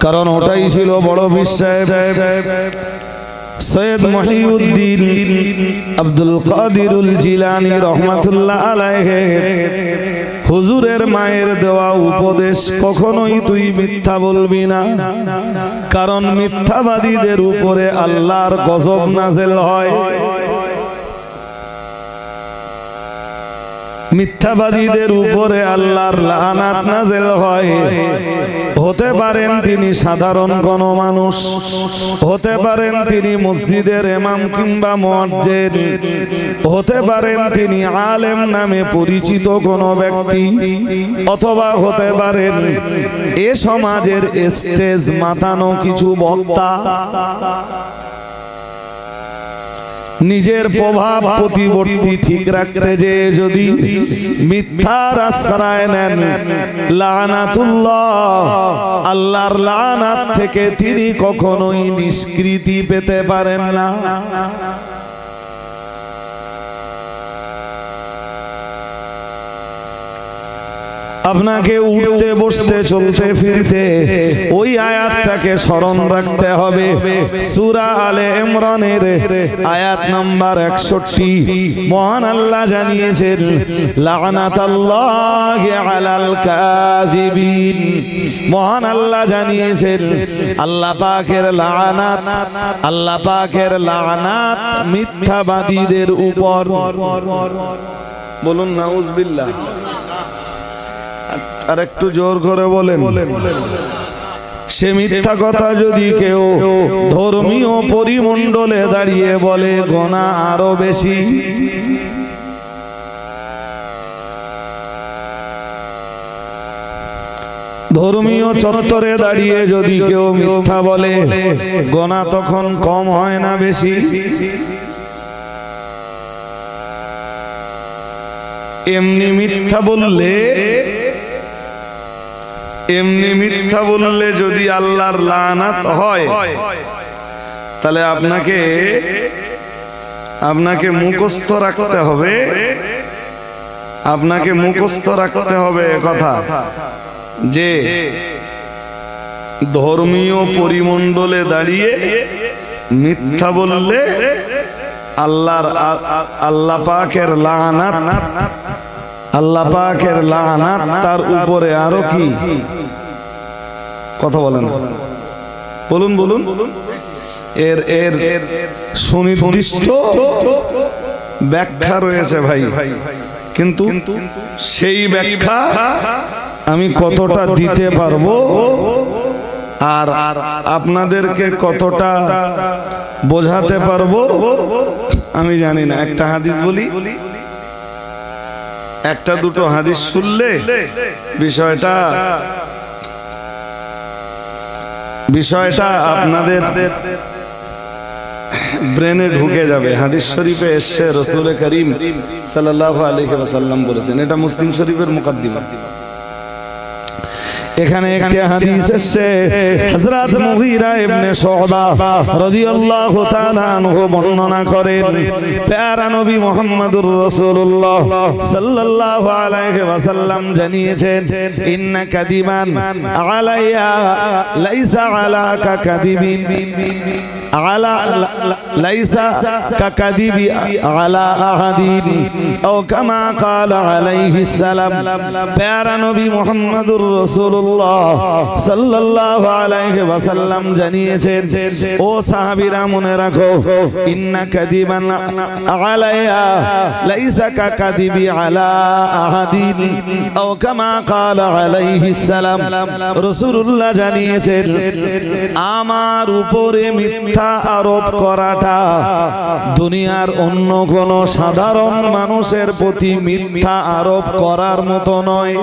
কারণ ওটাই ছিল বড় বিশ্বাস। সৈয়দ মহিউদ্দিন আব্দুল কাদিরুল জিলানী রহমাতুল্লাহ আলাইহি হুজুরের মায়ের দেওয়া উপদেশ, কখনোই তুই মিথ্যা বলবি না, কারণ মিথ্যাবাদীদের উপরে আল্লাহর গজব নাযিল হয়। মিথ্যাবাদীদের উপরে আল্লাহর লানাত নাযিল হয়। হতে পারেন তিনি সাধারণ কোন মানুষ, হতে পারেন তিনি মসজিদের ইমাম কিংবা মুয়াজ্জিন, হতে পারেন তিনি আলেম নামে পরিচিত কোন ব্যক্তি, অথবা হতে পারেন এ সমাজের স্টেজ মাতানো কিছু বক্তা। নিজের প্রভাব প্রতিপত্তি ঠিক রাখতে যে যদি মিথ্যার আশ্রয় নেন, লানাতুল্লাহ, আল্লাহর লানাত থেকে তিনি কখনোই নিষ্কৃতি পেতে পারেন না। আপনাকে উঠতে বসতে চলতে ফিরতে ওই আয়াতটাকে স্মরণ রাখতে হবে। সূরা আলে ইমরানের আয়াত নাম্বার 61 মহান আল্লাহ জানিয়েছেন, লানাতাল্লাহি আলাল কাযিবিন। মহান আল্লাহ জানিয়েছেন আল্লাহ পাকের লানাত, আল্লাহ পাকের লানাত মিথ্যাবাদীদের উপর। বলুন নাউজুবিল্লাহ। আর একটু জোর করে বলেন। সে মিথ্যা কথা যদি কেউ ধর্মীয় পরিমণ্ডলে দাঁড়িয়ে বলে, গুনাহ আরো বেশি। ধর্মীয় চত্বরে দাঁড়িয়ে যদি কেউ মিথ্যা বলে, গুনাহ তখন কম হয় না বেশি? এমনি মিথ্যা বললে যদি আল্লাহর লানাত হয়, তাহলে আপনাকে মুখস্থ রাখতে হবে, আপনাকে মুখস্থ রাখতে হবে কথা যে ধর্মীয় পরিমণ্ডলে দাঁড়িয়ে মিথ্যা বললে আল্লাহ পাকের লানাত, আল্লাহ পাকের লানাত তার উপরে আরো কি কথা বলেন, বলুন। এর সুনির্দিষ্ট ব্যাখ্যা রয়েছে ভাই, কিন্তু সেই ব্যাখ্যা আমি কতটা দিতে পারবো আর আপনাদেরকে কতটা বোঝাতে পারবো আমি জানি না। একটা হাদিস বলি, একটা দুটো হাদিস শুনলে বিষয়টা আপনাদের ব্রেনে ঢুকে যাবে। হাদিস শরীফে এসেছে, রাসূল করিম সাল্লাল্লাহু আলাইহি ওয়াসাল্লাম বলেছেন, এটা মুসলিম শরীফের মুকাদ্দিমা। এখানে একটি হাদিস এসেছে, হযরত মুগীরা ইবনে শুবা রাদিয়াল্লাহু তাআলা আনহু বর্ণনা করেন, প্যারা নবী মুহাম্মদুর রাসূলুল্লাহ সাল্লাল্লাহু আলাইহি ওয়াসাল্লাম জানিয়েছেন, ইন্না কাদিমান আলাইয়া লাইসা আলাকা কাদিবিন আলা লাইসা কাকাদিবি আলা আহাদিন ও কামা ক্বালা আলাইহিস সালাম। প্যারা নবী মুহাম্মদুর রাসূলুল্লাহ সাল্লাল্লাহু আলাইহি ওয়াসাল্লাম জানিয়েছেন, ও সাহাবীরা মনে রাখো, ইন্না কাদিমান আলাইয়া লাইসা কাকাদিবি আলা আহাদিন ও কামা ক্বালা আলাইহিস সালাম। রাসূলুল্লাহ জানিয়েছেন, আমার উপরে মিথ্যা আরোপ করাটা দুনিয়ার অন্য কোন সাধারণ মানুষের প্রতি মিথ্যা আরোপ করার মতো নয়।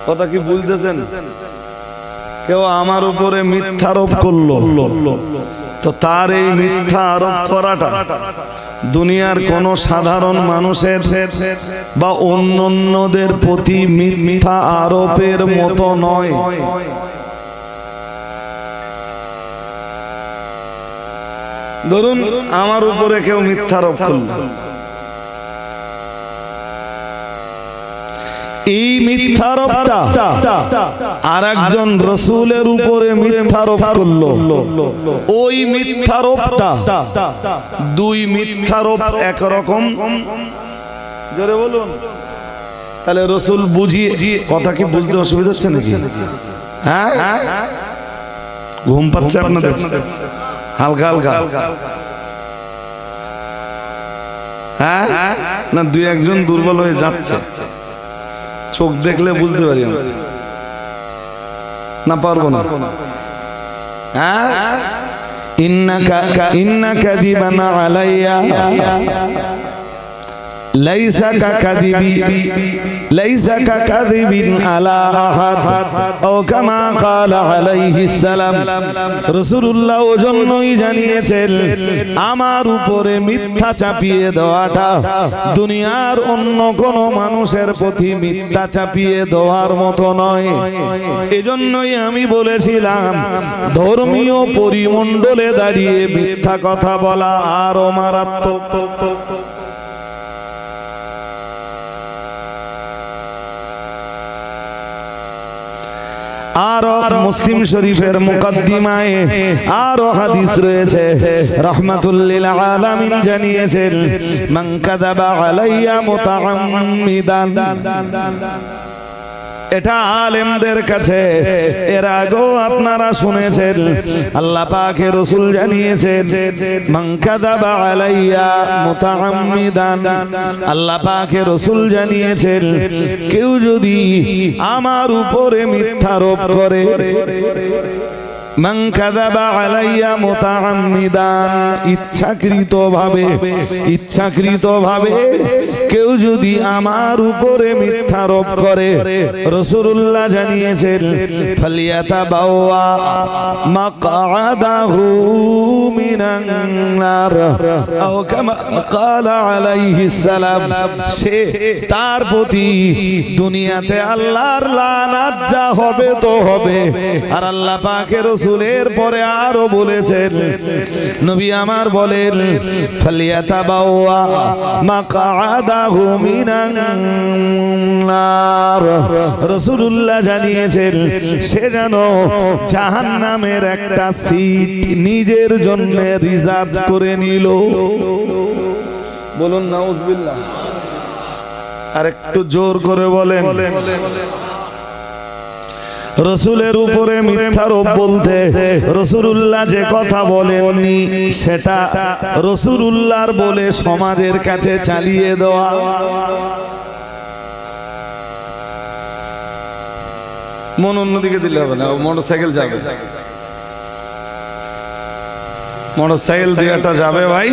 কথা কি বুঝতেছেন? কেউ আমার উপরে মিথ্যা আরোপ করলো, তো তার এই মিথ্যা আরোপ করাটা দুনিয়ার কোন সাধারণ মানুষের বা অন্যদের প্রতি মিথ্যা আরোপের মতো নয়। ধরুন আমার উপরে কেউ মিথ্যা আরোপ করল, এই মিথ্যারোপটা আর একজন রসুলের উপরে মিথ্যারোপ করলো, ওই মিথ্যারোপটা দুই মিথ্যারোপ একরকম। জোরে বলুন। তাহলে রসুল বুঝিয়ে কথা কি বুঝতে অসুবিধা হচ্ছে নাকি? হ্যাঁ, ঘুম পাচ্ছে আপনাদের হালকা হালকা? হ্যাঁ না, দুই একজন দুর্বল হয়ে যাচ্ছে, চোখ দেখলে বুঝতে পারি না, পারবো না। হ্যাঁ, ইন্নাকা দিবানা আলাইয়া লাইসা কাকাযিবিন আলা আহাদ ও কামা ক্বালা আলাইহিস সালাম। রাসূলুল্লাহ ওজন্যই জানিয়েছেন আমার উপরে মিথ্যা চাপিয়ে দেওয়াটা দুনিয়ার অন্য কোন মানুষের প্রতি মিথ্যা চাপিয়ে দেওয়ার মতো নয়। এজন্যই আমি বলেছিলাম ধর্মীয় পরিমণ্ডলে দাঁড়িয়ে মিথ্যা কথা বলা আরো মারাত্মক। আরো মুসলিম শরীফের মুকদ্দিমায় আরো হাদিস রয়েছে, রাহমাতুল লিল আলামিন জানিয়েছেন মান কাযাবা আলাইয়া মুতাআম্মিদান। এটা আলেমদের কাছে এর আগেও আপনারা শুনেছেন, আল্লাহ পাকের রাসূল জানিয়েছেন মান কাযাবা আলাইয়া মুতাআম্মিদান। আল্লাহ পাকের রাসূল জানিয়েছেন কেউ যদি আমার উপরে মিথ্যারোপ করে, মান কাযাবা আলাইয়া মুতাআম্মিদান, ইচ্ছাকৃতভাবে কেউ যদি আমার উপরে মিথ্যারোপ করে, রাসূলুল্লাহ জানিয়েছেন ফালিয়াতাবাওয়া মাকআদাহু মিনান নার আও কামা ক্বালা আলাইহিস সালাম। সে তার প্রতি দুনিয়াতে আল্লাহর লানাত যা হবে তো হবে। আর আল্লাহ পাকের রাসূলের পরে আরো বলেছেন, নবী আমার বলেন ফালিয়াতাবাওয়া মাকআদাহু মিনান নার। রাসূলুল্লাহ জানিয়েছেন সে যেন জাহান্নামের একটা সিট নিজের জন্য রিজার্ভ করে নিল। বলুন নাউযুবিল্লাহ। আর একটু জোর করে বলেন। রসুলের উপরে মিথ্যারোপ বলতে রাসূলুল্লাহ যে কথা বলেননি সেটা রাসূলুল্লাহর বলে সমাজের কাছে চালিয়ে দেওয়া। মন অন্যদিকে দিলে হবে না, মোটরসাইকেল যাবে, মোটরসাইকেল দুইটা যাবে ভাই,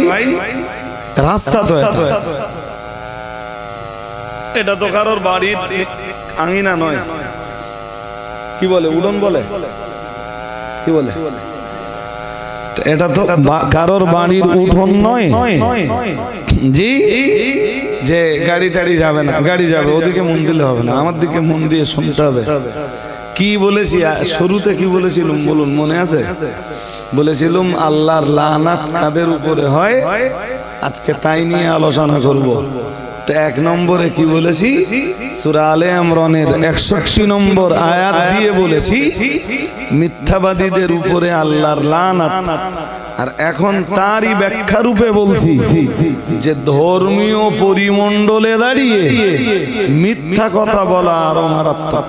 রাস্তা তো এটা তো কারোর বাড়ির আঙিনা নয়। কি বলে, উড়ন বলে, কি বলে, এটা তো কারোর বাড়ির উঠোন নয় জি, যে গাড়ি টাড়ি যাবে না, গাড়ি যাবে ওদিকে মন দিলে হবে না, আমার দিকে মন দিয়ে শুনতে হবে। কি বলেছি শুরুতে, কি বলেছিলাম বলুন, মনে আছে? বলেছিলাম আল্লাহর লানাত কাদের উপরে হয়, আজকে তাই নিয়ে আলোচনা করব। তো এক নম্বরে কি বলেছি, সূরা আলে ইমরানের 61 নম্বর আয়াত দিয়ে বলেছি মিথ্যাবাদীদের উপরে আল্লাহর লানাত। আর এখন তারই ব্যাখ্যা রূপে বলছি যে ধর্মীয় পরিমণ্ডলে দাঁড়িয়ে মিথ্যা কথা বলা আরো মারাত্মক।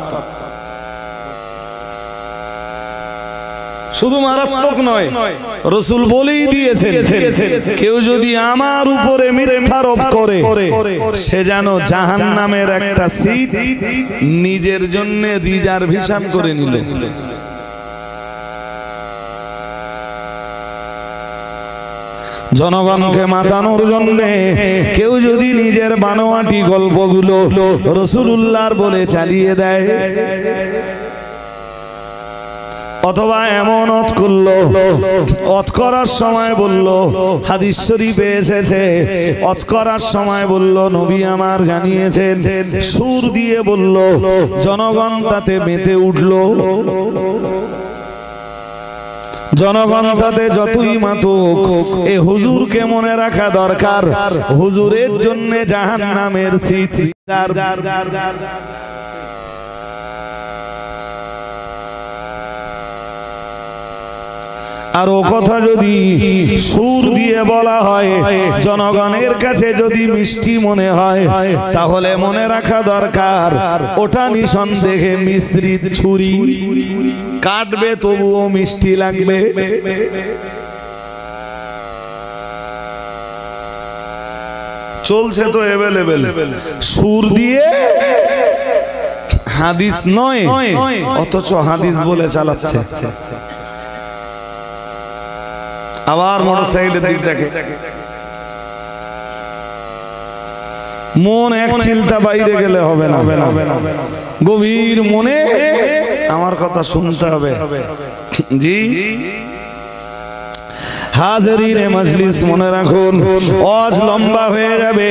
শুধু মারাত্মক নয়, রাসূল বলেই দিয়েছেন কেউ যদি আমার উপরে মিথ্যারোপ করে সে যেন জাহান্নামের একটা সিট নিজের জন্য রিজার্ভেশন করে নিল। জনগণকে মাতানোর জন্য কেউ যদি নিজের বানোয়াটি গল্পগুলো রাসূলুল্লাহর বলে চালিয়ে দেয়, অথবা এমন ওয়াজ করলো, ওয়াজ করার সময় বলল, হাদিস শরীফে এসেছে ওয়াজ করার সময় বলল নবী আমার জানিয়েছেন, সুর দিয়ে বলল, জনগণ তাতে মেতে উঠলো। জনগণ তাতে যতই মাতুক, এ হুজুরকে মনে রাখা দরকার, হুজুরের জন্য জাহান্নামের সিট আর ও কথা যদি সুর দিয়ে বলা হয়, জনগণের কাছে যদি মিষ্টি মনে হয়, তাহলে মনে রাখা দরকার ওটা নিঃসন্দেহে মিশ্রিত ছুরি, কাটবে তবুও মিষ্টি লাগবে। চলছে তো এভেলেবেল সুর দিয়ে হাদিস নয়, অথচ হাদিস বলে চালাচ্ছে। আবার মোটরসাইকেলের দিক দেখে, মন এক চিন্তা বাইরে গেলে হবে না, গভীর মনে আমার কথা শুনতে হবে। জি হাজিরিনে মজলিস, মনে রাখুন ওয়াজ লম্বা হয়ে যাবে,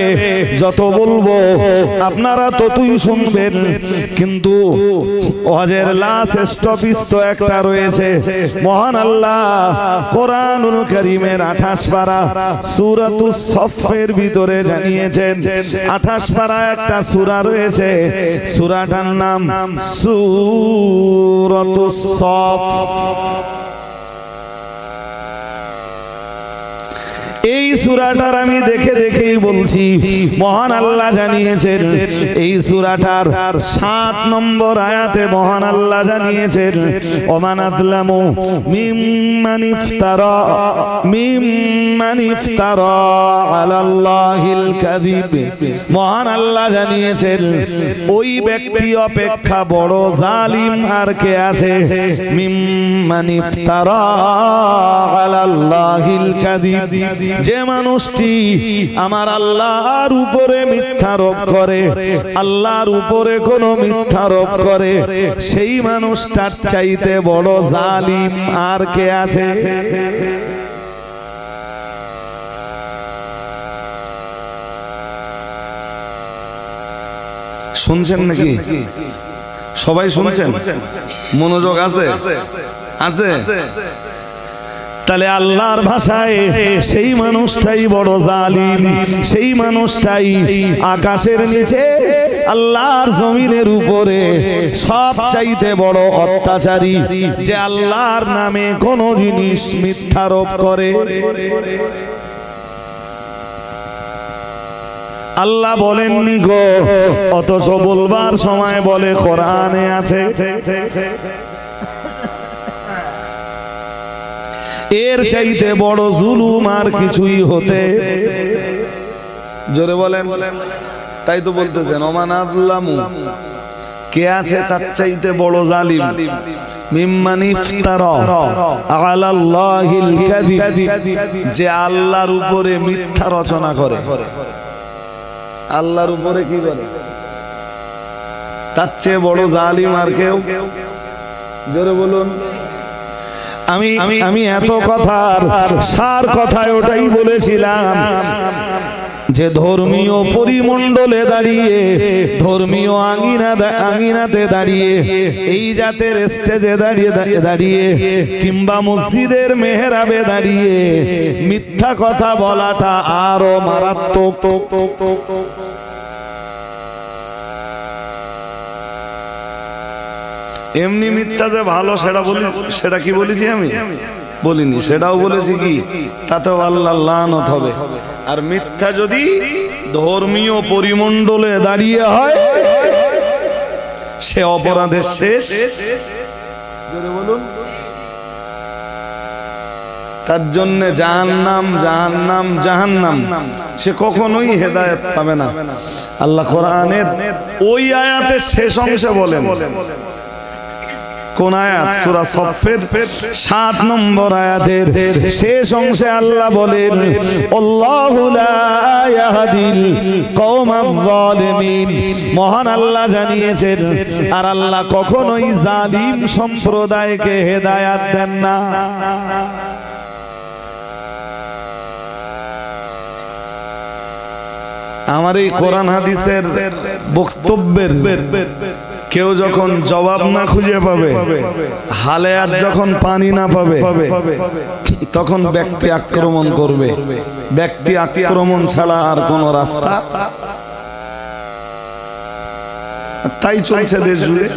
যত বলবো আপনারা ততই শুনবেন, কিন্তু ওয়াজের লাস্ট স্টপিস তো একটা রয়েছে। মহান আল্লাহ কোরআনুল কারীমের 28 পারা সূরাতুস সফের ভিতরে জানিয়েছেন, 28 পারা একটা সূরা রয়েছে, সূরাটার নাম সূরাতুস সফ। এই সূরাটার আমি দেখে দেখেই বলছি, মহান আল্লাহ জানিয়েছেন এই সূরাটার 7 নম্বর আয়াতে মহান আল্লাহ জানিয়েছেন, ওমান আযলামু মিম্মান ইফতারা আলাল্লাহিল কাযিব। মহান আল্লাহ জানিয়েছেন ওই ব্যক্তি অপেক্ষা বড় জালিম আর কে আছে? মিম্মান ইফতারা আলাল্লাহিল কাযিব, যে মানুষটি আমার আল্লাহর উপরে মিথ্যারোপ করে, আল্লাহর উপরে কোনো মিথ্যারোপ করে, সেই মানুষটার চাইতে বড় জালিম আর কে আছে? শুনছেন নাকি? সবাই শুনছেন? মনোযোগ আছে? আছে? তাহলে আল্লাহর ভাষায় সেই মানুষটাই বড় জালিম, সেই মানুষটাই আকাশের নিচে আল্লাহর জমিনের উপরে সব চাইতে বড় অত্যাচারী, যে আল্লাহর নামে কোন জিনিস মিথ্যারোপ করে। আল্লাহ বলেননি গো, অথচ বলবার সময় বলে কোরআনে আছে। এর চাইতে বড় জুলুম আর কিছুই হতে, জোরে বলেন। তাই তো বলতেছেন ওমান আযলামু, কে আছে তার চাইতে বড় জালিম? মিম্মান ইফতারা আলাল্লাহিল কাযিব, যে আল্লাহর উপরে মিথ্যা রচনা করে। আল্লাহর উপরে কি করে? তার চেয়ে বড় জালিম আর কেউ? জোরে বলুন। আমি এত কথার সার কথায় ওটাই বলেছিলাম যে ধর্মীয় পরিমণ্ডলে দাঁড়িয়ে, ধর্মীয় আঙিনাতে দাঁড়িয়ে, এই জাতের স্টেজে দাঁড়িয়ে কিংবা মসজিদের মেহরাবে দাঁড়িয়ে মিথ্যা কথা বলাটা আরো মারাত্মক। এমনি মিথ্যা যে ভালো সেটা বলি, সেটা কি বলেছি আমি? বলিনি। সেটাও বলেছি কি তাতেও আল্লাহর লানত হবে। আর মিথ্যা যদি ধর্মীয় পরিমণ্ডলে দাঁড়িয়ে হয়, সে অপরাধের শেষ। বলুন, তার জন্য জাহান্নাম, জাহান্নাম, জাহান্নাম, সে কখনোই হেদায়েত পাবে না। আল্লাহ কোরআনের ওই আয়াতের শেষ অংশে বলেন, কোন আয়াত? সূরা সফের 7 নম্বর আয়াতের শেষ অংশে আল্লাহ বলেন, আল্লাহু লা ইয়াহদিল কওমায যালিমিন। মহান আল্লাহ জানিয়েছেন, আর আল্লাহ কখনোই জালিম সম্প্রদায়কে হেদায়েত দেন না। আমার এই কোরআন হাদিসের বক্তব্যের কেউ যখন জবাব না খুঁজে পাবে, হালে আর যখন পানি না পাবে, তখন ব্যক্তি আক্রমণ করবে। ব্যক্তি আক্রমণ ছাড়া আর কোন রাস্তা তাই চলছে দেশ জুড়ে।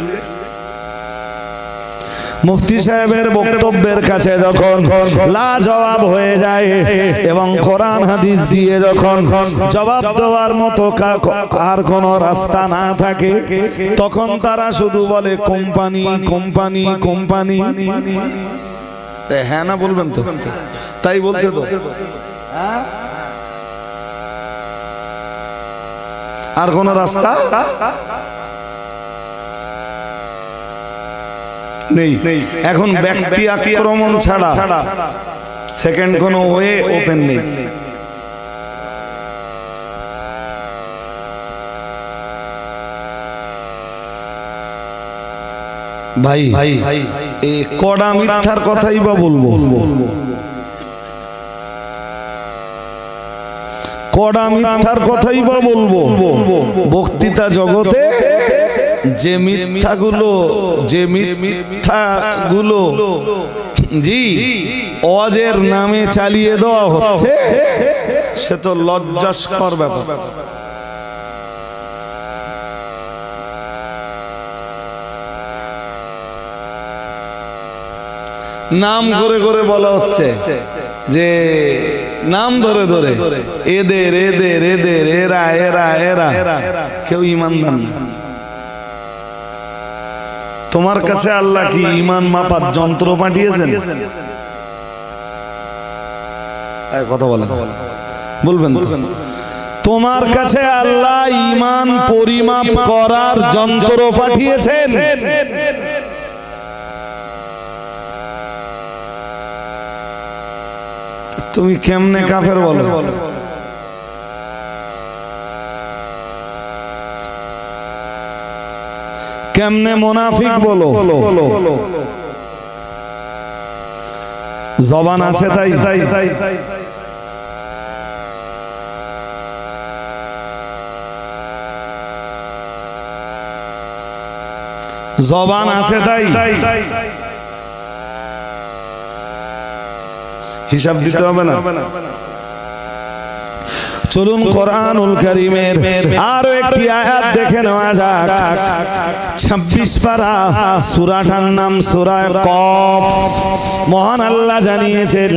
মুফতি সাহেবের বক্তব্যের কাছে যখন লাজবাব হয়ে যায় এবং কোরআন হাদিস দিয়ে যখন জবাব দেওয়ার মতো আর কোনো রাস্তা না থাকে, তখন তারা শুধু বলে কোম্পানি কোম্পানি কোম্পানি। হ্যাঁ না বলবেন তো? তাই বলছে তো। আর কোন রাস্তা নেই। এখন ব্যক্তি আক্রমণ ছাড়া সেকেন্ড কোনো ওয়ে ওপেন নেই। ভাই এই কড়া মিথ্যার কথাই বা বলবো, কড়া মিথ্যার কথাই বা বলবো। বক্তৃতা জগতে যে মিথ্যাগুলো জি ওয়াজের নামে চালিয়ে দেওয়া হচ্ছে, সে তো লজ্জাস্কর ব্যাপার। নাম করে করে বলা হচ্ছে যে নাম ধরে ধরে এদের এদের এদের এরা এরা এরা, কেউ ইমানদার না। তোমার কাছে আল্লাহ কি ইমান মাপার যন্ত্র পাঠিয়েছেন? কথা বলেন, বলবেন তো? তোমার কাছে আল্লাহ ইমান পরিমাপ করার যন্ত্র পাঠিয়েছেন? তুমি কেমনে কাফের বলো? কেমনে মুনাফিক বলো? জবান আছে তাই। জবান আছে তাই হিসাব দিতে হবে না। চলুন কোরআনুল কারীমের আরো একটি আয়াত দেখে নেওয়া যাক। 26 পারা, সূরাটার নাম সূরা কফ। মহান আল্লাহ জানিয়েছেন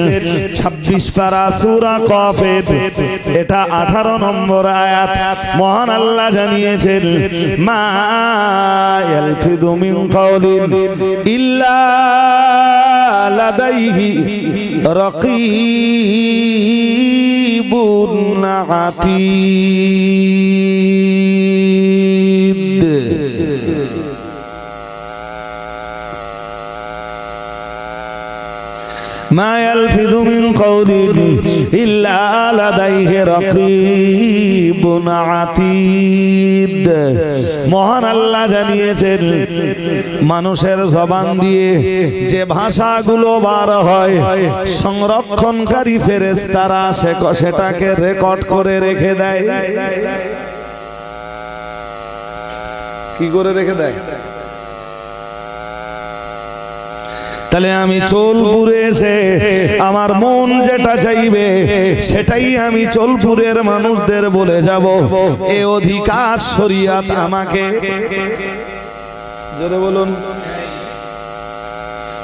26 পারা সূরা কফের এটা 18 নম্বর আয়াত। মহান আল্লাহ জানিয়েছেন মা ইয়ালফিযু মিন কাওলিন ইল্লা লাদাইহি রাকীবুন আতীদ। মা ইয়ালফিযু মিন কাওলিন ইল্লা লাদাইহি রাকীবুন আতীদ। মহান আল্লাহ জানিয়েছেন মানুষের জবান দিয়ে যে ভাষাগুলো বার হয়, সংরক্ষণকারী ফেরেশতারা সেটাকে রেকর্ড করে রেখে দেয়। কি করে রেখে দেয়? তাহলে আমি চোলপুরে এসে আমার মন যেটা চাইবে সেটাই আমি চোলপুরের মানুষদের বলে যাব। এ অধিকার শরীয়ত আমাকে, জোরে বলুন।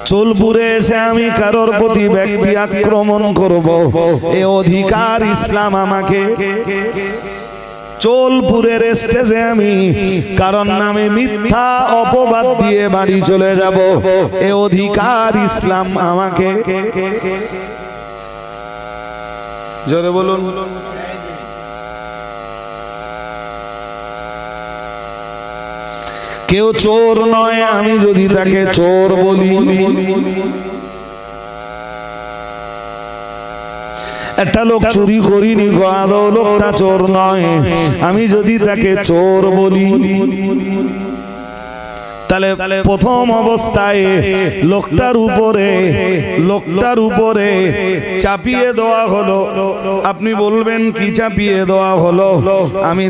চোলপুরে এসে আমি কারোর প্রতি ব্যক্তি আক্রমণ করব, এ অধিকার ইসলাম আমাকে। চোলপুরের স্টেজে আমি কারণ নামে মিথ্যা অপবাদ দিয়ে বাড়ি চলে যাব, এ অধিকার ইসলাম আমাকে। জোরে বলুন। কেউ চোর নয়, আমি যদি তাকে চোর বলি, একটা লোক চুরি করিনি, লোকটা চোর নয়, আমি যদি তাকে চোর বলি, তাহলে প্রথম অবস্থায় লোকটার উপরে চাপিয়ে দেওয়া হলো। আপনি বলবেন কি চাপিয়ে দেওয়া হলো? আমি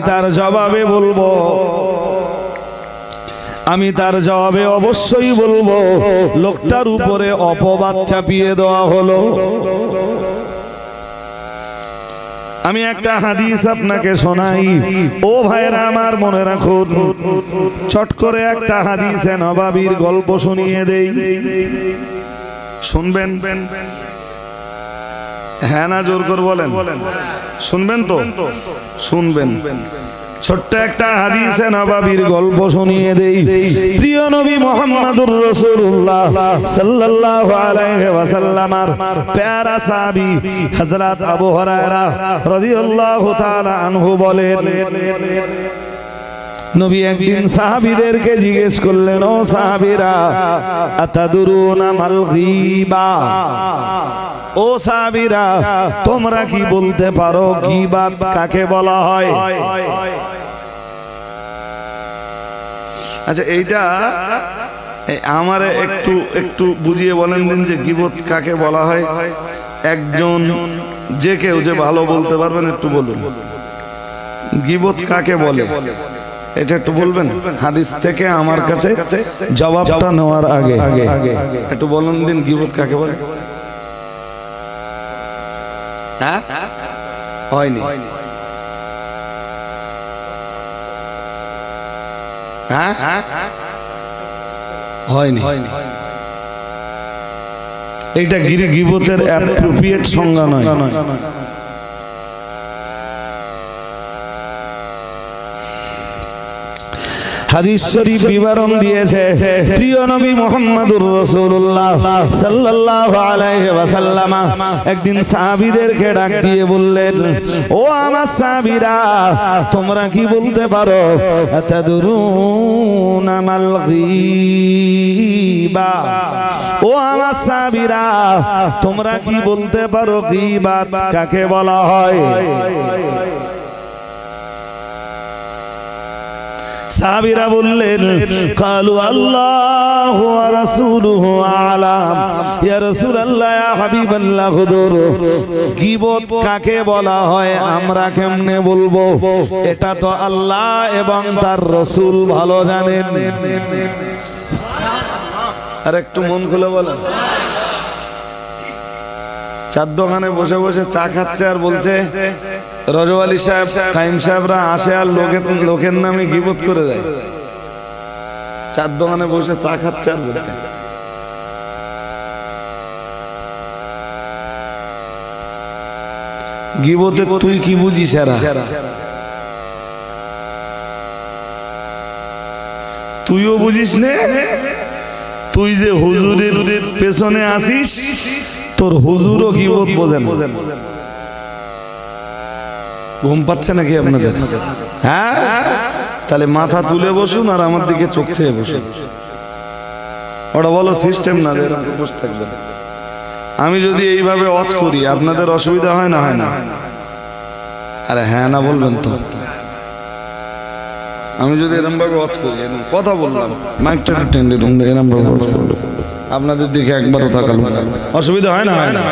তার জবাবে অবশ্যই বলবো লোকটার উপরে অপবাদ চাপিয়ে দেওয়া হলো। আমি একটা হাদিস আপনাকে শোনাই, ও ভাইরা আমার মনে রাখুন, চট করে একটা হাদিসে নবাবীর গল্প শুনিয়ে দেই, শুনবেন? হ্যাঁ না জোর করে বলেন, শুনবেন তো? শুনবেন। ছোট্ট একটা হাদিসে নবাবীর গল্প শুনিয়ে দেই। প্রিয় নবী মুহাম্মদুর রাসূলুল্লাহ সাল্লাল্লাহু আলাইহি ওয়াসাল্লামের প্যারা সাহাবী হযরত আবু হুরায়রা রাদিয়াল্লাহু তাআলা আনহু বলেন, নবী একদিন সাহাবীদেরকে জিজ্ঞেস করলেন, ও সাহাবীরা, আতাদুরুনা মাল গীবা, ও সাহাবীরা তোমরা কি বলতে পারো গীবাত কাকে বলা হয়? আচ্ছা এইটা আমারে একটু একটু বুঝিয়ে বলেন দিন যে গীবত কাকে বলা হয়। একজন যে কেউ যে ভালো বলতে পারবেন একটু বলুন, গীবত কাকে বলে এটা একটু বলবেন। হাদিস থেকে আমার কাছে জবাবটা নেওয়ার আগে একটু বলুন দিন গীবত কাকে বলে। হ্যাঁ হয়নি, হ্যাঁ হয়নি। এইটা গীবতের অ্যাপ্রোপ্রিয়েট সংজ্ঞা নয়। হাদিস শরীফ বিবরণ দিয়েছে, প্রিয় নবী মুহাম্মদুর রাসূলুল্লাহ সাল্লাল্লাহু আলাইহি ওয়াসাল্লাম একদিন সাহাবীদেরকে ডাক দিয়ে বললেন, ও আমার সাহাবীরা তোমরা কি বলতে পারো আতাদুরুনা মাল গীবা, ও আমার সাহাবীরা তোমরা কি বলতে পারো গীবাত কাকে বলা হয়? সাহাবীরা বললেন, কালু আল্লাহু ওয়া রাসূলুহু আ'লাম, ইয়া রাসূলুল্লাহ ইয়া হাবিবাল্লাহ হুজুর গীবত কাকে বলা হয় আমরা কেমনে বলবো? এটা তো আল্লাহ এবং তার রাসূল ভালো জানেন। আর একটু মন খুলে বলেন। চার দোকানে বসে বসে চা খাচ্ছে আর বলছে রজব আলী সাহেব কাইম সাহেবরা আসে আর লোকের নামে গীবত করে দেয়। চার দোকানে বসে চা খাচ্ছে আর বলছে। গীবতে তুই কি বুঝিস? তুইও বুঝিস নে, তুই যে হুজুরের পেছনে আসিস তোর হুজুরও গীবত বোঝে না। ঘুম পাচ্ছে নাকি আপনাদের? হ্যাঁ, তাহলে মাথা তুলে বসুন আর আমার দিকে চোখ চেয়ে বসুন। ওটা বলো সিস্টেম না, বসে থাকবেন। আমি যদি এইভাবে ওয়াজ করি আপনাদের অসুবিধা হয় না? হয় না? আরে হ্যাঁ না বলবেন তো। আমি যদি এরম ভাবে ওয়াজ করি, কথা বললাম, মাইকটা একটু টেনে এরম ভাবে ওয়াজ করলাম, আপনাদের দিকে একবারও তাকালাম না, অসুবিধা হয় না? হয় না?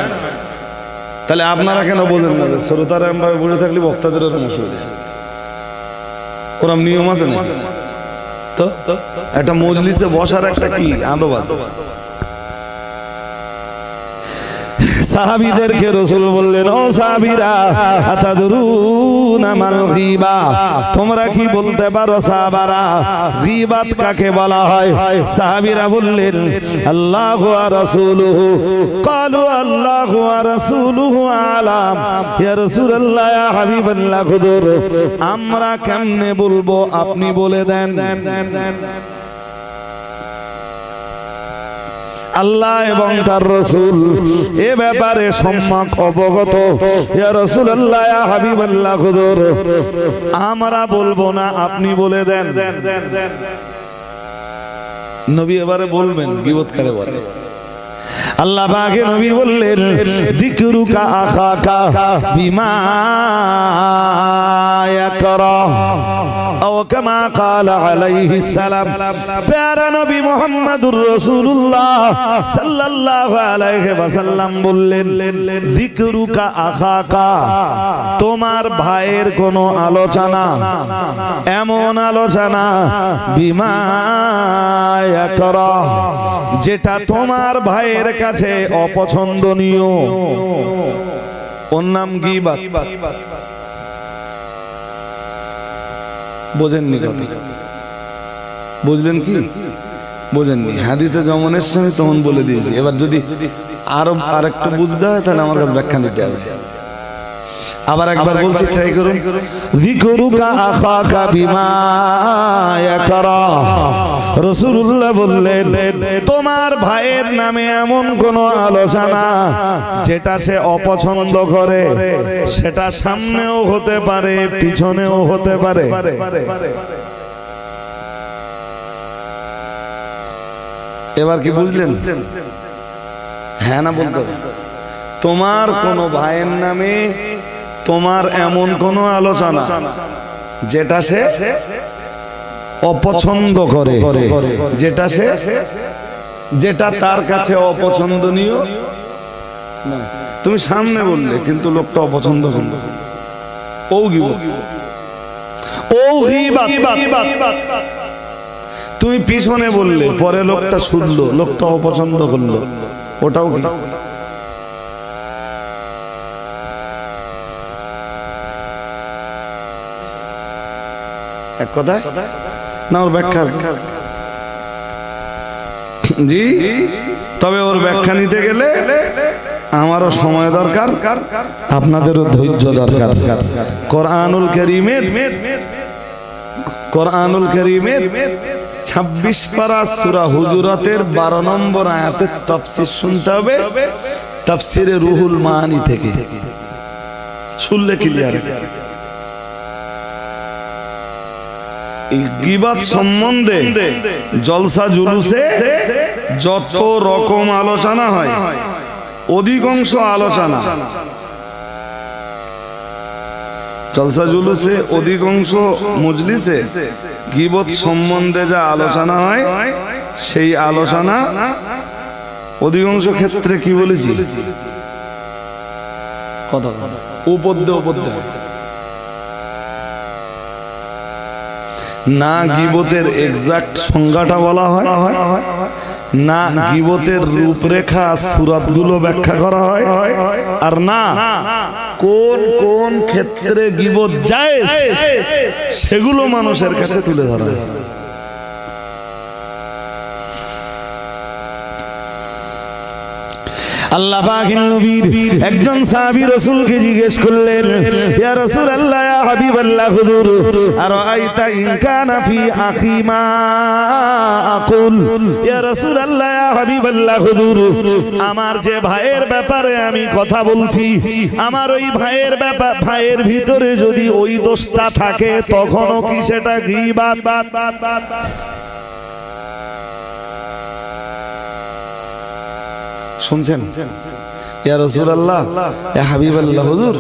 তাহলে আপনারা কেন বোঝেন না? শ্রোতারা এমভাবে বসে থাকলে বক্তাদের ওরকম অসুবিধা। ওরম নিয়ম আছে না তো? একটা মজলিসে বসার একটা কি আদব আছে। সাহাবীদেরকে রাসূল বললেন, ও সাহাবীরা আতাদরুনা মাল গীবা, তোমরা কি বলতে পারো সাহাবারা গীবাত কাকে বলা হয়? সাহাবীরা বললেন, আল্লাহু ওয়া রাসূলুহু। ক্বালু আল্লাহু ওয়া রাসূলুহু আ'লাম, ইয়া রাসূলুল্লাহ ইয়া হাবিবাল্লাহ হুজুর আমরা কেমনে বলবো আপনি বলে দেন। আল্লাহ এবং তার রাসূল এ ব্যাপারে সম্যক অবগত। ইয়া রাসূলুল্লাহ ইয়া হাবিবাল্লাহ হুজুর আমরা বলবো না, আপনি বলে দেন। নবী এবারে বলবেন গীবত কারে বলে। আল্লাহ পাকে নবী বললেন, যিকরুকা আখাকা বিমা ইয়াকরাহ আও কামা ক্বালা আলাইহিস সালাম। প্যারা নবী মুহাম্মদুর রাসূলুল্লাহ সাল্লাল্লাহু আলাইহি ওয়াসাল্লাম বললেন, যিকরুকা আখাকা তোমার ভাইয়ের কোনো আলোচনা, এমন আলোচনা বিমা ইয়াকরাহ যেটা তোমার ভাইয়ের কাছে অপছন্দনীয়। ওর নাম গীবাত। বোঝেননি কথা? বুঝলেন কি? বোঝেননি? হাদিসে যেমন এসছে আমি তখন বলে দিয়েছি। এবার যদি আরো আরেকটু বুঝতে হয় তাহলে আমার কাছে ব্যাখ্যা নিতে হবে। আবার একবার বলছি, ট্রাই করুন। যিকরুকা আখাকা বিমা ইয়াকরা। রাসূলুল্লাহ বললেন, তোমার ভাইয়ের নামে এমন কোন আলোচনা যেটা সে অপছন্দ করে, সেটা সামনেও হতে পারে পিছনেও হতে পারে। এবার কি বুঝলেন? হ্যাঁ না বলতে হবে। তোমার কোন ভাইয়ের নামে তোমার এমন কোন আলোচনা যেটা সে অপছন্দ করে, যেটা তার কাছে অপছন্দনীয়, তুমি সামনে বললে কিন্তু লোকটা অপছন্দ করলো, ও গীবত। তুমি পিছনে বললে, পরে লোকটা শুনলো, লোকটা অপছন্দ করলো, ওটাও কি? এক কথা না, ওর ব্যাখ্যা আছে জি। তবে ওর ব্যাখ্যা নিতে গেলে আমারও সময় দরকার, আপনাদেরও ধৈর্য দরকার। কোরআনুল কারীমের 26 পারা সূরা হুজুরাতের 12 নম্বর আয়াতের তাফসীর শুনতে হবে, তাফসীরে রুহুল মাআনি থেকে। শুনলে ক্লিয়ার। গীবত সম্বন্ধে জলসা জুলুসে যত রকম আলোচনা হয়, অধিকাংশ আলোচনা জলসা জুলুসে, অধিকাংশ মজলিসে গীবত সম্বন্ধে যা আলোচনা হয়, সেই আলোচনা অধিকাংশ ক্ষেত্রে কি বলেছি, কথা উপদ্য না গীবতের এক্সাক্ট সংজ্ঞাটা বলা হয়, না গীবতের রূপরেখা সূরাতগুলো ব্যাখ্যা করা হয়, আর না কোন কোন ক্ষেত্রে গীবত জায়েজ সেগুলো মানুষের কাছে তুলে ধরা হয়। আল্লাহ পাকের নবীর একজন সাহাবী রাসূলকে জিজ্ঞেস করলেন, ইয়া রাসূলুল্লাহ, ইয়া হাবিবাল্লাহ, হুজুর আরাআইতা ইন কানা ফি আখি মা আকুল। ইয়া রাসূলুল্লাহ, ইয়া হাবিবাল্লাহ, হুজুর আমার যে ভাইয়ের ব্যাপারে আমি কথা বলছি, আমার ওই ভাইয়ের ভিতরে যদি ওই দোষটা থাকে, তখনও কি সেটা গীবত? শুনছেন? ইয়া রাসূলুল্লাহ, ইয়া হাবিবাল্লাহ, হুজুর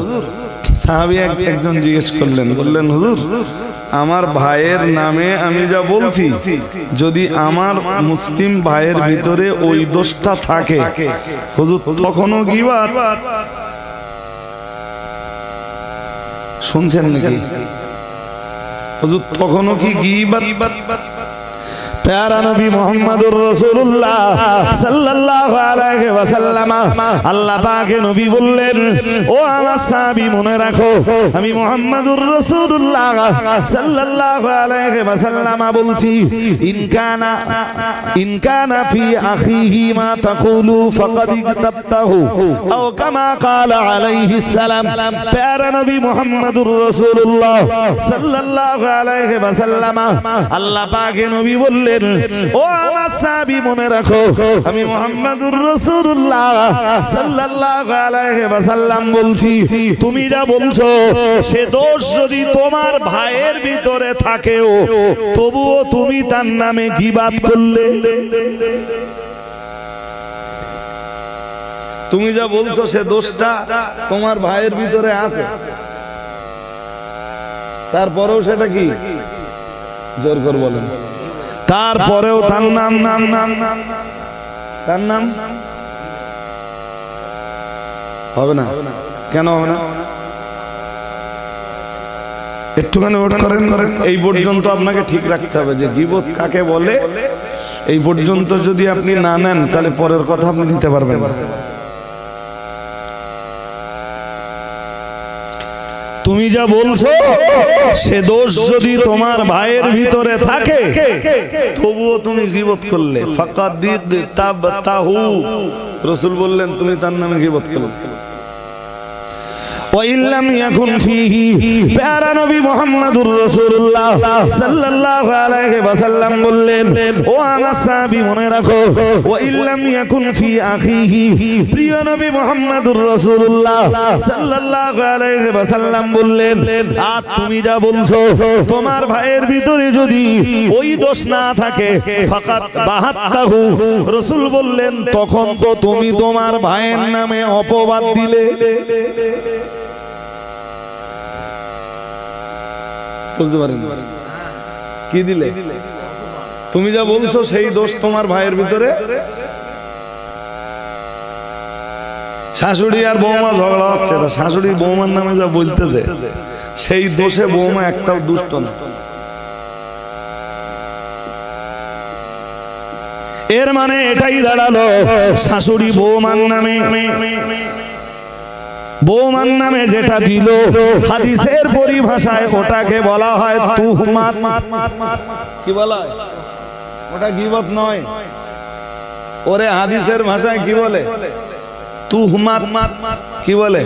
সাহাবী একজন জিজ্ঞেস করলেন, বললেন, হুজুর আমার ভাইয়ের নামে আমি যা বলছি, যদি আমার মুসলিম ভাইয়ের ভিতরে ওই দোষটা থাকে, হুজুর তখনও গীবত? শুনছেন নাকি? হুজুর তখনও কি গীবত? প্যারা নবী মুহাম্মদুর রাসূলুল্লাহ সাল্লাল্লাহু আলাইহি ওয়াসাল্লাম, আল্লাহ পাকের নবী বললেন, ও আমার সাহাবী মনে রাখো, আমি মুহাম্মদুর রাসূলুল্লাহ সাল্লাল্লাহু আলাইহি ওয়াসাল্লাম বলছি, ইন কানা ফি আখিহি মা তাকুলু ফাকাদ ইগতাবতাহু আও কামা ক্বালা আলাইহিস সালাম। প্যারা নবী মুহাম্মদুর রাসূলুল্লাহ সাল্লাল্লাহু আলাইহি ওয়াসাল্লাম, আল্লাহ পাকের নবী বললেন, ও আমার সাহাবী মনে রাখো, আমি মুহাম্মদুর রাসূলুল্লাহ সাল্লাল্লাহু আলাইহি ওয়াসাল্লাম বলছি, তুমি যা বলছো সে দোষ যদি তোমার ভাইয়ের ভিতরে থাকেও, তবুও তুমি তার নামে গীবত করলে। তুমি যা বলছো সে দোষটা তোমার ভাইয়ের ভিতরে আছে, তারপরেও সেটা কি? জোর করে বলেন। তারপরেও তার নাম হবে না। কেন হবে না? একটুখানি ওয়েট করেন। এই পর্যন্ত আপনাকে ঠিক রাখতে হবে যে গীবত কাকে বলে। এই পর্যন্ত যদি আপনি না নেন, তাহলে পরের কথা আপনি নিতে পারবেন না। তুমি যা বলছো সে দোষ যদি তোমার ভাইয়ের ভিতরে থাকে তবুও তুমি গীবত করলে। ফাকাদ তাবতাহু, রাসূল বললেন তুমি তার নামে গীবত করলে। ওয়াইল্লাম ইয়াকুন ফীহি, প্যারা নবী মুহাম্মদুর রাসূলুল্লাহ সাল্লাল্লাহু আলাইহি ওয়াসাল্লাম বললেন, ও আমার সাহাবী মনে রাখো, ওয়াইল্লাম ইয়াকুন ফী আখিহি, প্রিয় নবী মুহাম্মদুর রাসূলুল্লাহ সাল্লাল্লাহু আলাইহি ওয়াসাল্লাম বললেন, আর তুমি যা বলছো তোমার ভাইয়ের ভিতরে যদি ওই দোষ না থাকে, ফাকাত বাহাত্তাহু, রাসূল বললেন তখন তো তুমি তোমার ভাইয়ের নামে অপবাদ দিলে। বুঝতে পারেন কি দিলে? তুমি যা বলছো সেই দোষ তোমার ভাইয়ের ভিতরে। শাশুড়ি আর বৌমা ঝগড়া হচ্ছে, তা শাশুড়ি বৌমার নামে যা বলতেছে সেই দোষে বৌমা একটাও দুষ্ট না। এর মানে এটাই দাঁড়ালো শাশুড়ি বৌমার নামে যেটা দিল হাদিসের পরিভাষায় ওটাকে বলা হয় তুহমাত। কি বলা হয়? ওটা গীবত নয়, ওরে হাদিসের ভাষায় কি বলে? তুহমাত। কি বলে?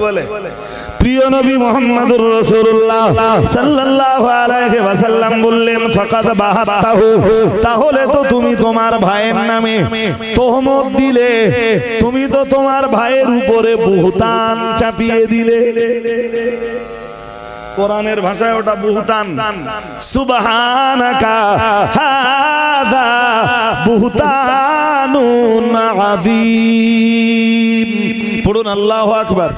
প্রিয় নবী মুহাম্মদুর রাসূলুল্লাহ সাল্লাল্লাহু আলাইহি ওয়াসাল্লাম বললেন, ফাকাদ বাহাত্তাহু, তাহলে তো তুমি তোমার ভাইয়ের নামে তোহমত দিলে, তুমি তো তোমার ভাইয়ের উপরে বুহতান চাপিয়ে দিলে। কোরআনের ভাষায় ওটা বুহতান। সুবহানাকা হাদা বুহতানুন আযীম। পড়ুন আল্লাহু আকবার।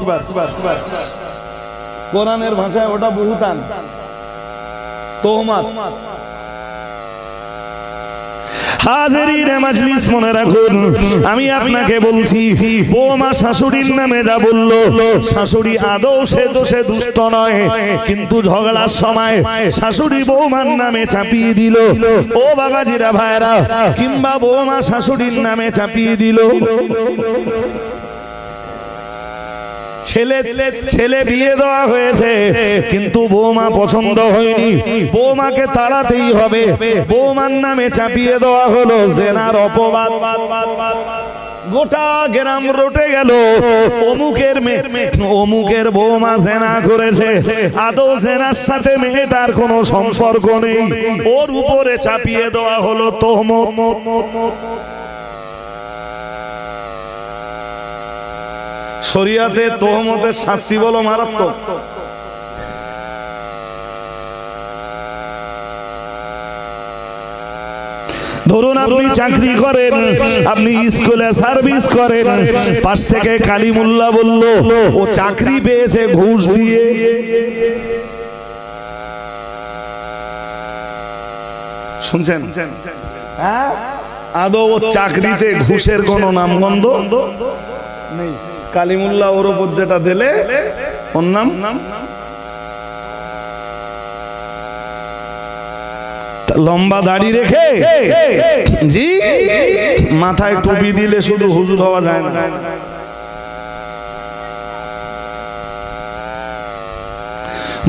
কোরআনের ভাষায় ওটা বুহতান, তোহমাত। হাজিরিনে মাজলিস মনে রাখুন, আমি আপনাকে বলছি বৌমা শাশুড়ির নামে যা বলল, শাশুড়ি আদৌ সে দোষে দুষ্ট নয়, কিন্তু ঝগড়ার সময় শাশুড়ি বৌমার নামে চাপিয়ে দিল। ও বাবাজিরা ভাইরা, কিংবা বৌমা শাশুড়ির নামে চাপিয়ে দিল। ছেলে বিয়ে দেওয়া হয়েছে কিন্তু বৌমা পছন্দ হয়নি, বৌমাকে তাড়াতেই হবে, বৌমার নামে চাপিয়ে দেওয়া হলো জেনার অপবাদ। গোটা গ্রাম রটে গেল অমুকের বৌমা জেনা করেছে, আদৌ জেনার সাথে মেয়েটার কোনো সম্পর্ক নেই, ওর উপরে চাপিয়ে দেওয়া হলো তোহমত। শরিয়াতে তোহমতের শাস্তি বলো মারাত্মক। ধরুন আপনি চাকরি করেন, আপনি স্কুলে সার্ভিস করেন, পাশ থেকে কালিমুল্লাহ বলল ও চাকরি পেয়েছে ঘুষ দিয়ে। শুনছেন? হ্যাঁ, আদৌ ও চাকরিতে ঘুষের কোন নামগন্ধ নেই। কালিমুল্লাহ ওর উপর যেটা দিলে ওর নাম লম্বা দাড়ি রেখে, জি, মাথায় টুপি দিলে শুধু হুজুর হওয়া যায় না।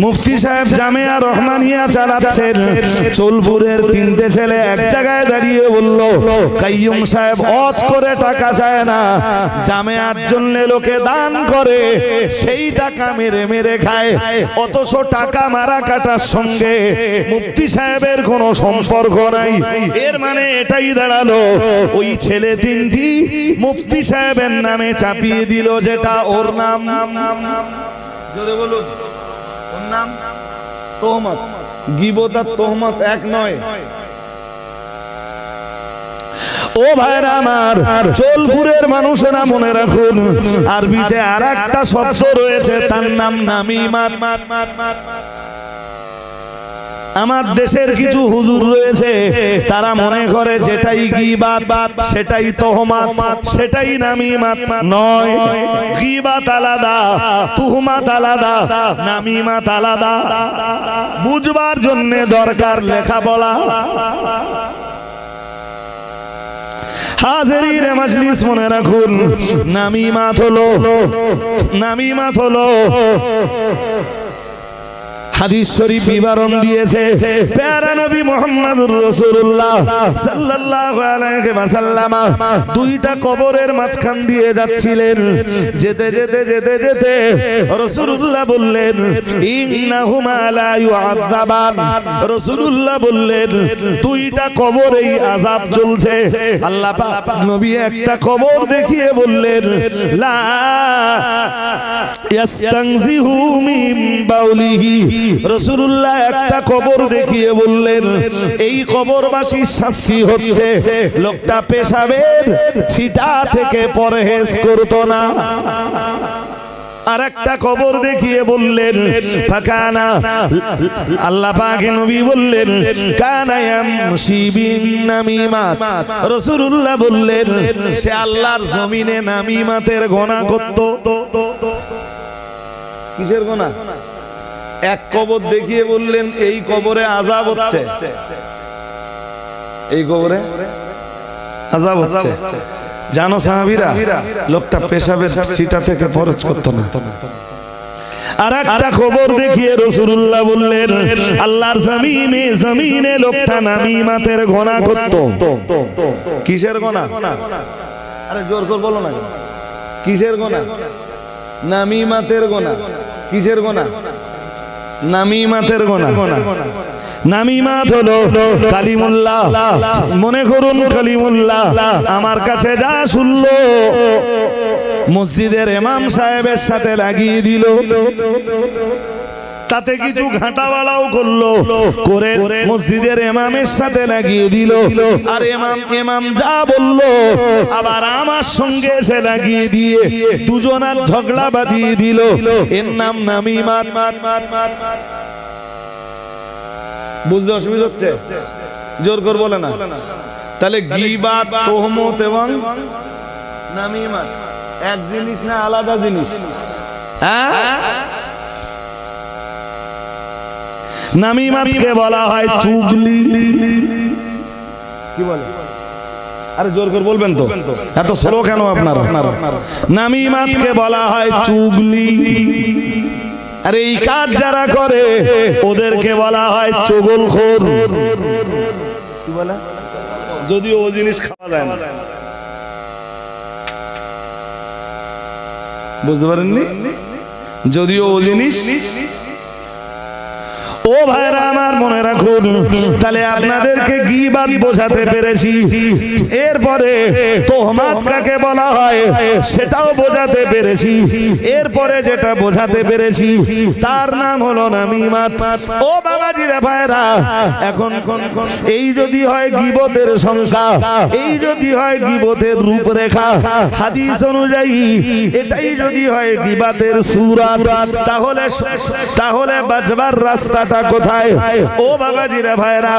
মুফতি সাহেব জামিয়া রহমানিয়া চালাচ্ছেন, চুলপুরের তিনটে ছেলে এক জায়গায় দাঁড়িয়ে বলল, কাইয়ুম সাহেব অজ করে টাকা চায় না, জামিয়ার জন্য লোকে দান করে সেই টাকা মেরে মেরে খায়, অথচ টাকা মারা কাটার সঙ্গে মুফতি সাহেবের কোনো সম্পর্ক নাই। এর মানে এটাই দাঁড়ালো ওই ছেলে তিনটি মুফতি সাহেবের নামে চাপিয়ে দিল, যেটা ওর নাম। জোরে বলুন, নাম তোহমত। গীবত আর তোহমত এক নয়। ও ভাইরা আমার, চোলপুরের মানুষেরা মনে রাখুন, আরবিতে আর একটা শব্দ রয়েছে, তার নাম নামিমাত। আমার দেশের কিছু হুজুর রয়েছে, তারা মনে করে যেটাই গীবাত সেটাই তোহমাত, সেটাই নামিমাত নয়। গীবাত আলাদা, তুহমাত আলাদা, নামিমাত আলাদা। বুঝবার জন্য দরকার লেখাপড়া। হাজিরিনে মাজলিস মনে রাখুন, নামিমাত হলো হাদিস শরীফ বিবরণ দিয়েছে প্যারা নবী মুহাম্মদুর রাসূলুল্লাহ সাল্লাল্লাহু আলাইহি ওয়াসাল্লাম দুইটা কবরের মাঝখান দিয়ে যাচ্ছিলেন। যেতে যেতে যেতে যেতে রাসূলুল্লাহ বললেন ইন্নাহুমা লা ইউআযাবান। রাসূলুল্লাহ বললেন দুইটা কবরেই আযাব চলছে। আল্লাহ পাক নবী একটা কবর দেখিয়ে বললেন লা ইয়াস্তানজিহু মিন বাউলিহি। রাসূলুল্লাহ একটা কবর দেখিয়ে বললেন এই কবরবাসীর শাস্তি হচ্ছে লোকটা পেশাবের ছিটা থেকে পরহেজ করত না। আর একটা কবর দেখিয়ে বললেন ফাকানা, আল্লাহ পাক নবী বললেন কানা ইয়ামশি বিন নামিমাত। রাসূলুল্লাহ বললেন সে আল্লাহর জমিনে নামিমাতের গুনাহ করত। কিসের গুনাহ? এক কবর দেখিয়ে বললেন এই কবরে আযাব হচ্ছে, এই কবরে আযাব হচ্ছে। জানো সাহাবীরা লোকটা পেশাবের সিটা থেকে পরজ করত না। আর একটা খবর দেখিয়ে রাসূলুল্লাহ বললেন আল্লাহর জমিনে লোকটা নামিমাতের গুনাহ করত। কিসের গুনাহ? আরে জোর করে বলো না। কিসের গুনাহ? নামিমাতের গুনাহ। কিসের গুনাহ? নামিমাতের গুনাহ। নামিমাত হলো কালিমুল্লাহ। মনে করুন কালিমুল্লাহ আমার কাছে যা শুনলো মসজিদের ইমাম সাহেবের সাথে লাগিয়ে দিল, তাতে কিছু ঘাটাবাড়াও করলো, করে মসজিদের ইমামের সাথে লাগিয়ে দিল। আর ইমাম যা বললো আবার আমার সঙ্গে এসে লাগিয়ে দিয়ে দুজনার ঝগড়া বাঁধিয়ে দিল। এর নাম নামিমাত। বুঝতে অসুবিধা হচ্ছে? জোর করে বলে না। তাহলে গীবাত, তোহমত এবং নামিমাত এক জিনিস না আলাদা জিনিস? নামিমাতকে বলা হয় চুগলি। কি বলে? আরে জোর করে বলবেন তো, এত স্লো কেন আপনারা? নামিমাতকে বলা হয় চুগলি। আর এই কাজ যারা করে ওদেরকে বলা হয় চগলখোর। কি বলে? যদিও ও জিনিস খাওয়া যায় না। বুঝতে পারেননি? যদিও ও জিনিস। ও ভাইরা আমার মনে রাখুন, তাহলে আপনাদেরকে গীবাত বোঝাতে পেরেছি। এরপরে তোহমাত কাকে বলা হয় সেটাও বোঝাতে পেরেছি। এরপরে যেটা বোঝাতে পেরেছি তার নাম হলো নামিমাত। ও বাবাজিরা ভাইরা, এখন এই যদি হয় গীবতের সংখ্যা, এই যদি হয় গীবতের রূপরেখা, হাদিস অনুযায়ী এটাই যদি হয় গীবাতের সূরাত, তাহলে বাঁচবার রাস্তাটা কোথায়? ও বাবাজিরা ভাইরা,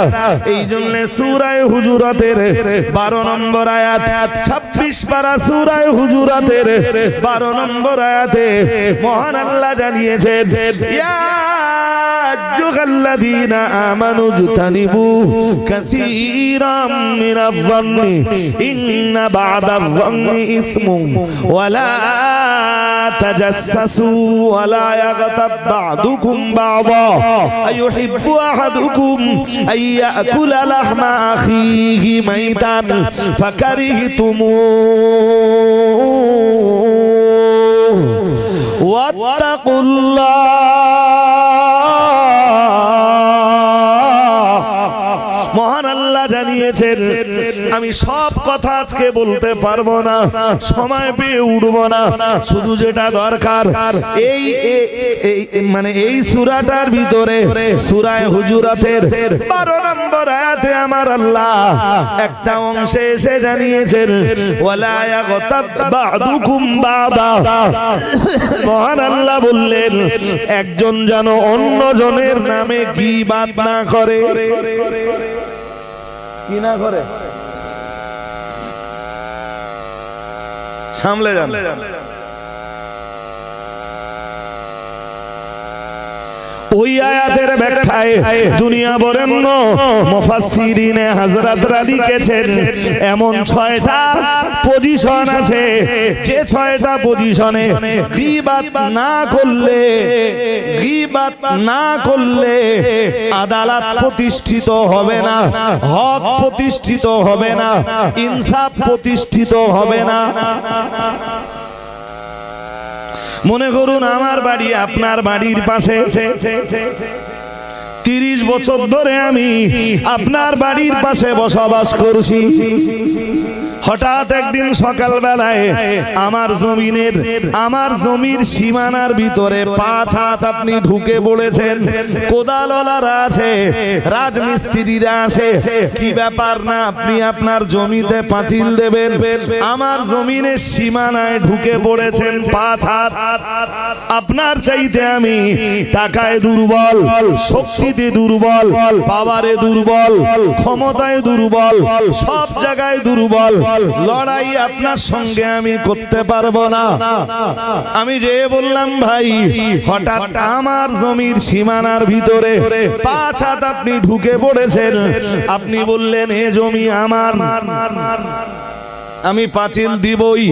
এই জন্য সূরা হুজুরাতের 12 নম্বর আয়াত, 26 পারা সূরা হুজুরাতের 12 নম্বর আয়াতে মহান আল্লাহ জানিয়েছেন ইয়া আইয়ুহাল্লাযীনা আমানু জতানিবু কাসীরাম মিনায-যন্নি ইন্না বা'দায-যন্নি ইসমুন ওয়া লা তাজাসসু ওয়া লা ইয়াগতাব বা'দুকুম বা'দা আইয়ুহিব্বু আহাদুকুম আইয়াকুলা লাহমা আখিহি মাইতান ফাকারিহতুমুহু ওয়াত্তাকুল্লাহ। মহান আল্লাহ জানিয়েছেন আমি সব কথা আজকে বলতে পারবো না, সময় পেয়ে উঠবো না। শুধু যেটা দরকার এই সূরাটার ভিতরে সূরা হুজুরাতের 12 নম্বর আয়াতে আমার আল্লাহ একটা অংশে এসে জানিয়েছেন ওয়ালা ইয়াগতাব বা'দুকুম বা'দা। মহান আল্লাহ বললেন একজন যেন অন্য জনের নামে গীবাত না করে। কি না করে? সামলে যান। ওই আয়াতের ব্যাখ্যায় দুনিয়া বরেণ্য মুফাসসিরিনে হযরতরা লিখেছেন এমন 6টা পজিশন আছে যে 6টা পজিশনে গীবত না করলে আদালত প্রতিষ্ঠিত হবে না, হক প্রতিষ্ঠিত হবে না, ইনসাফ প্রতিষ্ঠিত হবে না। মনে করুন আমার বাড়ি আপনার বাড়ির পাশে, 30 বছর ধরে আমি আপনার বাড়ির পাশে বসবাস করছি। হঠাৎ একদিন সকাল বেলায় আমার জমির সীমানার ভিতরে 5 হাত আপনি ঢুকে পড়েছেন। কোদালওয়ালারা আছে, রাজমিস্ত্রিরা আছে, কি ব্যাপার না আপনি আপনার জমিতে পাঁচিল দেবেন, আমার জমিনের সীমানায় ঢুকে পড়েছেন 5 হাত। আপনার চাইতে আমি টাকায় দুর্বল, শক্তিতে দুর্বল, পাওয়ারে দুর্বল, ক্ষমতায় দুর্বল, সব জায়গায় দুর্বল। লড়াই আপনার সঙ্গে আমি করতে পারবো না। আমি যে বললাম ভাই, হঠাৎ আমার জমির সীমানার ভিতরে 5 হাত আপনি ঢুকে পড়েছেন, আপনি বললেন এ জমি আমার, আমি পাঁচিল দিবই,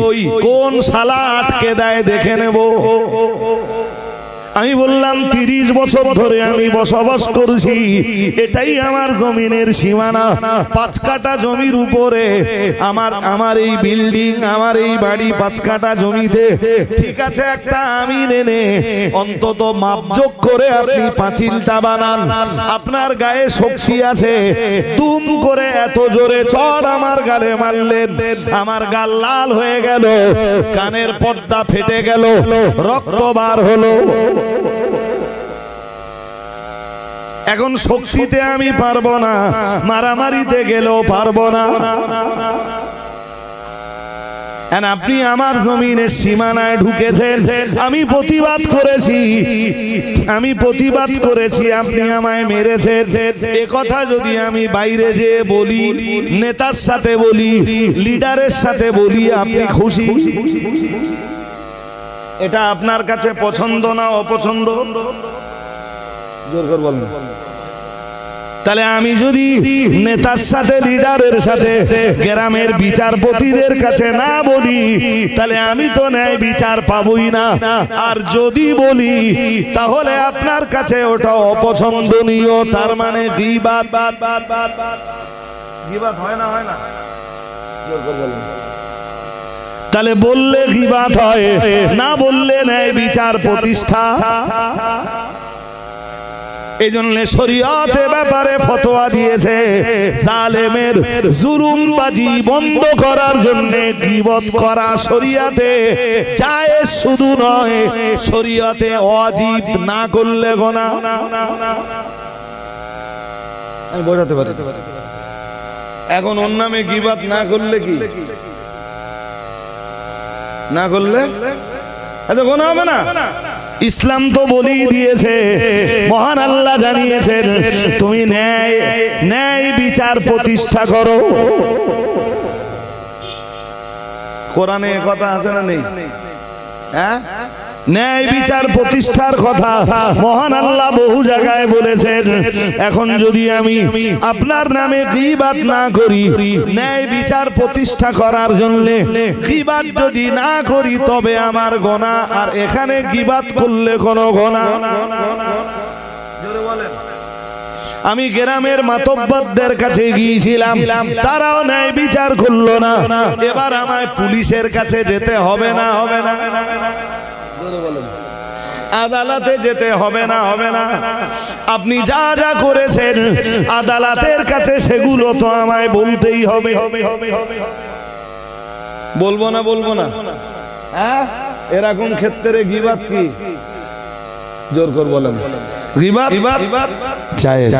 কোন শালা আটকে দেয় দেখে নেব। আমি বললাম 30 বছর ধরে আমি বসবাস করছি, এটাই আমার জমিনের সীমানা। 5 কাঠা জমির উপরে আমার এই বিল্ডিং, আমার এই বাড়ি 5 কাঠা জমিতে। ঠিক আছে, একটা আমি নেনে অন্তত মাপজোক করে আপনি পাঁচিলটা বানান। আপনার গায়ে শক্তি আছে, দুম করে এত জোরে চড় আমার গালে মারলেন, আমার গাল লাল হয়ে গেল, কানের পর্দা ফেটে গেল, রক্ত বার হলো। এখন শক্তিতে আমি পারবো না, মারামারিতে গেলেও পারবো না। আপনি আমার জমিনের সীমানায় ঢুকেছেন, আমি প্রতিবাদ করেছি, আপনি আমায় মেরেছেন। এ কথা যদি আমি বাইরে যেয়ে বলি, নেতার সাথে বলি, লিডারের সাথে বলি, আপনি খুশি? এটা আপনার কাছে পছন্দ না অপছন্দ? জোর করে বলেন। তাহলে আমি যদি নেতার সাথে, লিডারের সাথে, গ্রামের বিচারপতিদের কাছে না বলি, তাহলে আমি তো ন্যায় বিচার পাবই না। আর যদি বলি তাহলে আপনার কাছে ওটা অপছন্দনীয়, তার মানে গীবত হয় না? হয় না? জোর করে বলেন। তাহলে বললে গীবত হয়, না বললে ন্যায় বিচার প্রতিষ্ঠা। এই জন্য শরীয়তে ব্যাপারে ফতোয়া দিয়েছে, জালেমের জুলুমবাজি বন্ধ করার জন্য গীবত করা শরীয়তে জায়েজ শুধু নয়, শরীয়তে ওয়াজিব, না করলে গুনাহ। আমি বোঝাতে পারি। এখন ওর নামে গীবত না করলে কি, না করলে এত গুনাহ হবে না? ইসলাম তো বলেই দিয়েছে, মহান আল্লাহ জানিয়েছেন তুমি ন্যায় বিচার প্রতিষ্ঠা করো। কোরআনে কথা আছে না নেই? হ্যাঁ, ন্যায় বিচার প্রতিষ্ঠার কথা মহান আল্লাহ বহু জায়গায় বলেছেন। এখন যদি আমি আপনার নামে গীবত না করি, ন্যায় বিচার প্রতিষ্ঠা করার জন্য গীবত যদি না করি, তবে আমার গুনাহ। আর এখানে গীবত করলে কোনো গুনাহ। জোরে বলেন। আমি গ্রামের মাতব্বরদের কাছে গিয়েছিলাম, তারাও ন্যায় বিচার করলো না। এবার আমায় পুলিশের কাছে যেতে হবে না? হবে না? আদালতে যেতে হবে না? হবে না? আপনি যা যা করেছেন আদালতের কাছে, সেগুলো তো আমায় বলতেই হবে। বলবো না? বলবো না? হ্যাঁ, এরকম ক্ষেত্রে গীবত কি? জোর করে বলেন। গীবত জায়েজ।